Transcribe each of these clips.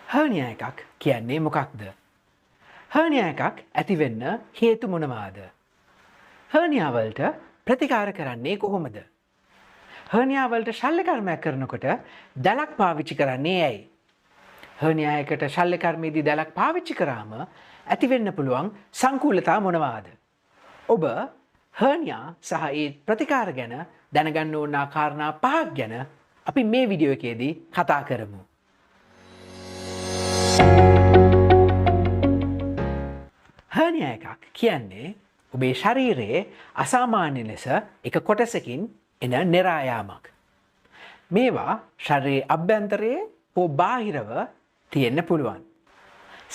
හර්නියා එකක් කියන්නේ මොකක්ද? හර්නියා එකක් ඇති වෙන්න හේතු මොනවාද? හර්නියා වලට ප්‍රතිකාර කරන්නේ කොහොමද? හර්නියා වලට ශල්‍ය කර්මයක් කරනකොට දැලක් පාවිච්චි කරන්නේ ඇයි? හර්නියා එකට ශල්‍ය කර්මයේදී දැලක් පාවිච්චි කරාම ඇති වෙන්න පුළුවන් සංකූලතා මොනවාද? ඔබ හර්නියා සහ ඒ ප්‍රතිකාර ගැන දැනගන්න ඕන කාරණා පහක් ගැන අපි මේ වීඩියෝ එකේදී කතා කරමු. හර්නියා එකක් කියන්නේ ඔබේ ශරීරයේ අසාමාන්‍ය ලෙස එක කොටසකින් එන නිරායාමක්. මේවා ශරීරයේ අභ්‍යන්තරයේ හෝ බාහිරව තියෙන්න පුළුවන්.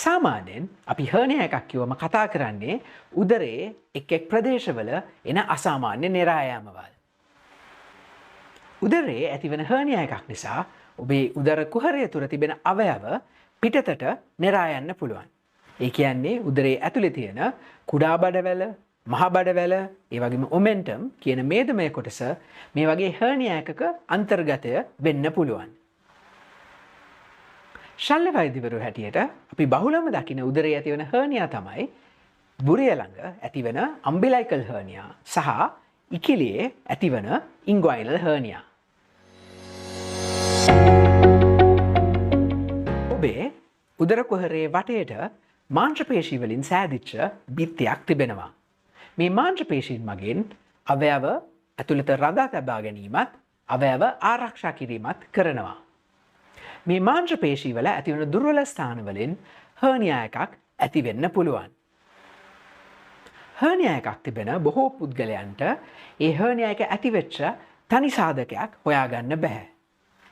සාමාන්‍යයෙන් අපි හර්නියා එකක් කියවම කතා කරන්නේ උදරයේ එක් එක් ප්‍රදේශවල එන අසාමාන්‍ය නිරායාමවල්. උදරයේ ඇතිවන හර්නියා එකක් නිසා ඔබේ උදර කුහරය තුර තිබෙන අවයව පිටතට නිරා යන්න පුළුවන්. ඒ කියන්නේ උදරයේ ඇතුලේ තියෙන කුඩා බඩවැල, මහ බඩවැල, ඒ වගේම ඔමෙන්ටම් කියන මේදමය කොටස මේ වගේ හර්නියා එකක අන්තර්ගතය වෙන්න පුළුවන්. ශල්‍ය වෛද්‍යවරු හැටියට අපි බහුලම දකින උදරයේ ඇතිවන හර්නියා තමයි බුරිය ළඟ ඇතිවන අම්බිලයිකල් හර්නියා සහ ඉකිලියේ ඇතිවන ඉන්ග්වයිනල් හර්නියා. ඔබේ උදර කුහරයේ වටේට මාංශපේශී වලින් සෑදිච්ච බිත්තියක් තිබෙනවා. මේ මාංශපේශීන් මගින් අවයව ඇතුළත රඳා තබා ගැනීමත් අවයව ආරක්ෂා කිරීමත් කරනවා. මේ මාංශපේශී වල ඇතිවන දුර්වල ස්ථාන වලින් හර්නියා එකක් ඇති වෙන්න පුළුවන්. හර්නියා එකක් තිබෙන බොහෝ පුද්ගලයන්ට ඒ හර්නියා එක ඇතිවෙච්ච තනි සාධකයක් හොයාගන්න බෑ.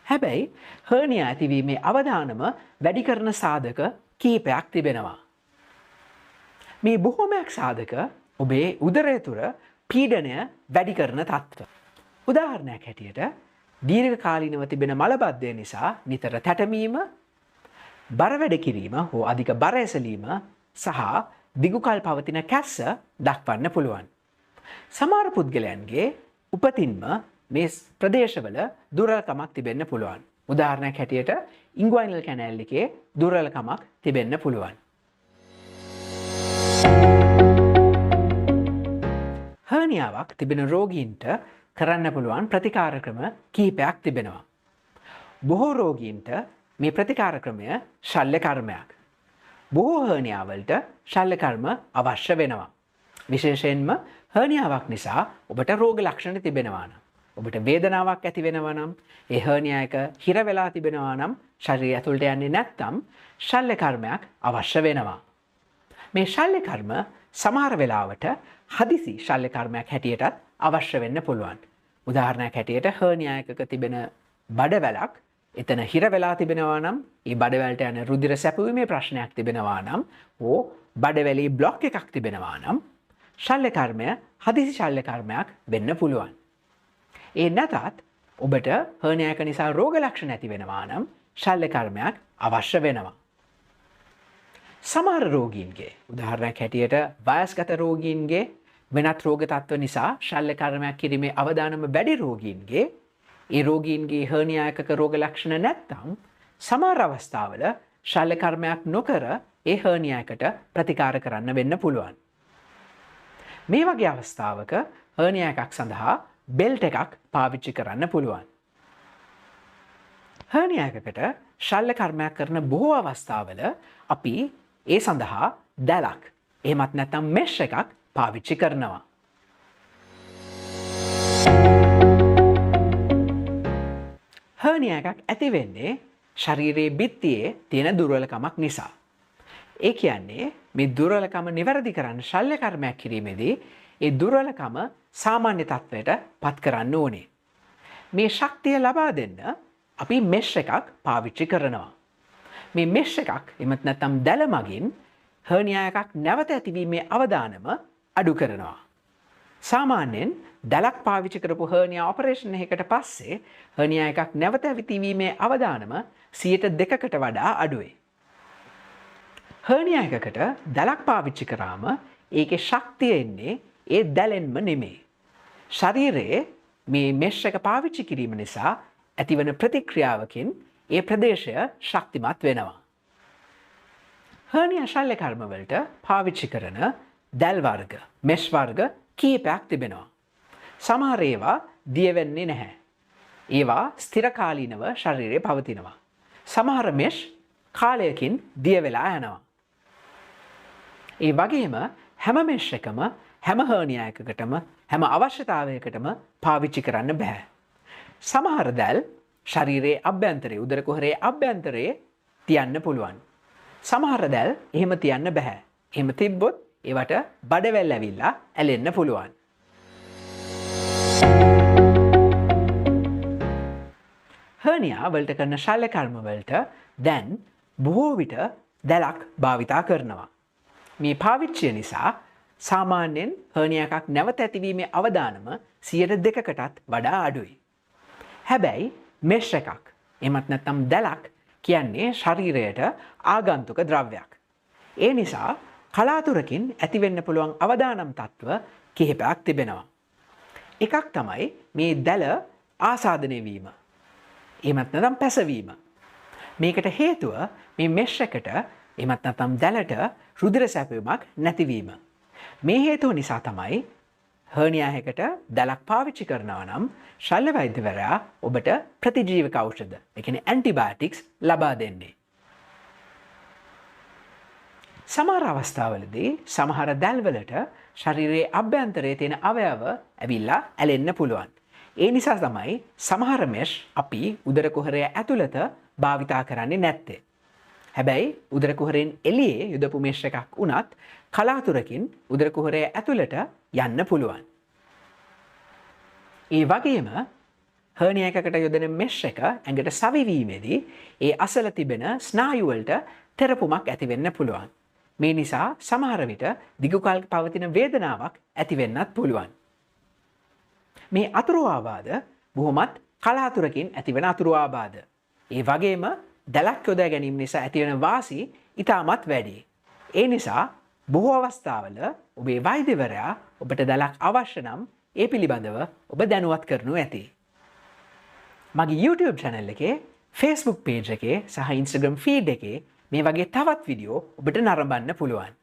හැබැයි හර්නියා ඇතිවීමේ අවදානම වැඩි කරන සාධක කීපයක් තිබෙනවා. මේ බොහෝමයක් සාධක ඔබේ උදරය තුර පීඩනය වැඩි කරන තත්ත්ව. උදාහරණයක් හැටියට දීර්ඝකාලීනව තිබෙන මලබද්ධය නිසා නිතර තැටමීම, බර වැඩ කිරීම හෝ අධික බර එසලීම සහ දිගුකල් පවතින කැස්ස දක්වන්න පුළුවන්. සමහර පුද්ගලයන්ගේ උපතින්ම මේ ප්‍රදේශවල දුර්වලකමක් තිබෙන්න පුළුවන්. උදාහරණයක් හැටියට ඉන්ග්වයිනල් කැනල් එකේ දුර්වලකමක් තිබෙන්න පුළුවන්. හර්නියාවක් තිබෙන රෝගීන්ට කරන්න පුළුවන් ප්‍රතිකාර ක්‍රම කීපයක් තිබෙනවා. බොහෝ රෝගීන්ට මේ ප්‍රතිකාර ක්‍රමය ශල්‍ය කර්මයක්. බොහෝ හර්නියා වලට ශල්‍ය කර්ම අවශ්‍ය වෙනවා. විශේෂයෙන්ම හර්නියාවක් නිසා ඔබට රෝග ලක්ෂණ තිබෙනවා නම්, ඔබට වේදනාවක් ඇති වෙනවා නම්, ඒ හර්නියා එක හිර වෙලා තිබෙනවා නම්, ශරීරය ඇතුළට යන්නේ නැත්නම් ශල්‍ය කර්මයක් අවශ්‍ය වෙනවා. මේ ශල්‍ය කර්ම සමහර වෙලාවට හදිසි ශල්‍ය කර්මයක් හැටියටත් අවශ්‍ය වෙන්න පුළුවන්. උදාහරණයක් හැටියට හර්නියා එකක තිබෙන බඩවැලක් එතන හිර වෙලා තිබෙනවා නම්, ඒ බඩවැලට යන රුධිර සැපුවීමේ ප්‍රශ්නයක් තිබෙනවා නම්, හෝ බඩවැලේ බ්ලොක් එකක් තිබෙනවා නම් ශල්‍ය කර්මය හදිසි ශල්‍ය කර්මයක් වෙන්න පුළුවන්. ඒ නැතත් ඔබට හර්නියා එක නිසා රෝග ලක්ෂණ ඇති වෙනවා නම් ශල්‍ය කර්මයක් අවශ්‍ය වෙනවා. සමහර රෝගීන්ගේ, උදාහරණයක් හැටියට වයස්ගත රෝගීන්ගේ, වෙනත් රෝග තත්ත්ව නිසා ශල්‍ය කර්මයක් කිරීමේ අවදානම වැඩි රෝගීන්ගේ, ඒ රෝගීන්ගේ හර්නියා එකක රෝග ලක්ෂණ නැත්නම් සමහර අවස්ථාවල ශල්‍ය කර්මයක් නොකර ඒ හර්නියා එකට ප්‍රතිකාර කරන්න වෙන්න පුළුවන්. මේ වගේ අවස්ථාවක හර්නියා එකක් සඳහා බෙල්ට් එකක් පාවිච්චි කරන්න පුළුවන්. හර්නියා එකකට ශල්‍ය කර්මයක් කරන බොහෝ අවස්ථාවල අපි ඒ සඳහා දැලක්, එහෙමත් නැත්නම් මෙෂ් එකක් පාවිච්චි කරනවා. හර්නියා එකක් ඇති වෙන්නේ ශරීරයේ බිත්තියේ තියෙන දුර්වලකමක් නිසා. ඒ කියන්නේ මේ දුර්වලකම නිවැරදි කරන්න ශල්‍ය කර්මයක් කිරීමේදී ඒ දුර්වලකම සාමාන්‍ය තත්ත්වයට පත් කරන්න ඕනේ. මේ ශක්තිය ලබා දෙන්න අපි මෙෂ් එකක් පාවිච්චි කරනවා. මේ මෙෂ් එකක් එමත් නැත්නම් දැල මගින් හර්නියා එකක් නැවත ඇතිවීමේ අවදානම අඩු කරනවා. සාමාන්‍යයෙන් දැලක් පාවිච්චි කරපු හර්නියා ඔපරේෂන් එකකට පස්සේ හර්නියා එකක් නැවත ඇතිවීමේ අවදානම 2%කට වඩා අඩුයි. හර්නියා එකකට දැලක් පාවිච්චි කරාම ඒකේ ශක්තිය එන්නේ ඒ දැලෙන්ම නෙමෙයි. ශරීරයේ මේ මෙෂ් එක පාවිච්චි කිරීම නිසා ඇතිවන ප්‍රතික්‍රියාවකින් ඒ ප්‍රදේශය ශක්තිමත් වෙනවා. හර්නියා ශල්‍ය කර්ම වලට පාවිච්චි කරන දැල් වර්ග, මෙෂ් වර්ග කීපයක් තිබෙනවා. සමහර ඒවා දිය වෙන්නේ නැහැ. ඒවා ස්ථිරකාලීනව ශරීරයේ පවතිනවා. සමහර මෙෂ් කාලයකින් දිය වෙලා යනවා. ඒ වගේම හැම මෙෂ් එකම හැම හර්නියා එකකටම හැම අවශ්‍යතාවයකටම පාවිච්චි කරන්න බෑ. සමහර දැල් ශරීරයේ අභ්‍යන්තරයේ උදර කුහරයේ අභ්‍යන්තරයේ තියන්න පුළුවන්. සමහර දැල් එහෙම තියන්න බෑ. එහෙම තිබ්බොත් ඒවට බඩවැල් ඇවිල්ලා ඇලෙන්න පුළුවන්. හර්නියා වලට කරන ශල්‍ය කර්ම වලට දැන් බොහෝ විට දැලක් භාවිතා කරනවා. මේ පාවිච්චිය නිසා සාමාන්‍යයෙන් හර්නියා එකක් නැවත ඇතිවීමේ අවදානම 2%කටත් වඩා අඩුයි. හැබැයි මෙෂ් එකක් එමත් නැත්නම් දැලක් කියන්නේ ශරීරයට ආගන්තුක ද්‍රව්‍යයක්. ඒ නිසා කලාතුරකින් ඇතිවෙන්න පුළුවන් අවදානම් තත්ත්ව කිහිපයක් තිබෙනවා. එකක් තමයි මේ දැල ආසාදනය වීම. එමත් නැත්නම් පැසවීම. මේකට හේතුව මේ මෙෂ් එකට එමත් නැත්නම් දැලට රුධිර සැපයුමක් නැතිවීම. මේ හේතුව නිසා තමයි හර්නියා එකකට දැලක් පාවිච්චි කරනවා නම් ශල්‍ය වෛද්‍යවරයා ඔබට ප්‍රතිජීවක ඖෂධ, ඒ කියන්නේ ඇන්ටිබයොටික්ස් ලබා දෙන්නේ. සමහර අවස්ථාවලදී සමහර දැල්වලට ශරීරයේ අභ්‍යන්තරයේ තියෙන අවයව ඇවිල්ලා ඇලෙන්න පුළුවන්. ඒ නිසා තමයි සමහර මෙෂ් අපි උදර කුහරය ඇතුළත භාවිතා කරන්නේ නැත්තේ. හැබැයි උදර කුහරයෙන් එළියේ යොදපු මෙෂ් එකක් වුණත් කලාතුරකින් උදර කුහරය ඇතුළට යන්න පුළුවන්. ඒ වගේම හර්නියා එකකට යොදන මෙෂ් එක ඇඟට සවිවීමේදී ඒ අසල තිබෙන ස්නායු වලට තෙරපුමක් ඇති වෙන්න පුළුවන්. මේ නිසා සමහර විට දිගු කල් පවතින වේදනාවක් ඇති වෙන්නත් පුළුවන්. මේ අතුරු ආබාධ බොහොමත් කලාතුරකින් ඇතිවන අතුරු ආබාධ. ඒ වගේම දැලක් යොදා ගැනීම නිසා ඇතිවන වාසි ඉතාමත් වැඩි. ඒ නිසා බොහෝ අවස්ථාවල ඔබේ වෛද්‍යවරයා ඔබට දැලක් අවශ්‍ය නම් ඒ පිළිබඳව ඔබ දැනුවත් කරනු ඇති. මගේ YouTube channel එකේ, Facebook page එකේ සහ Instagram feed එකේ මේ වගේ තවත් වීඩියෝ ඔබට නරඹන්න පුළුවන්.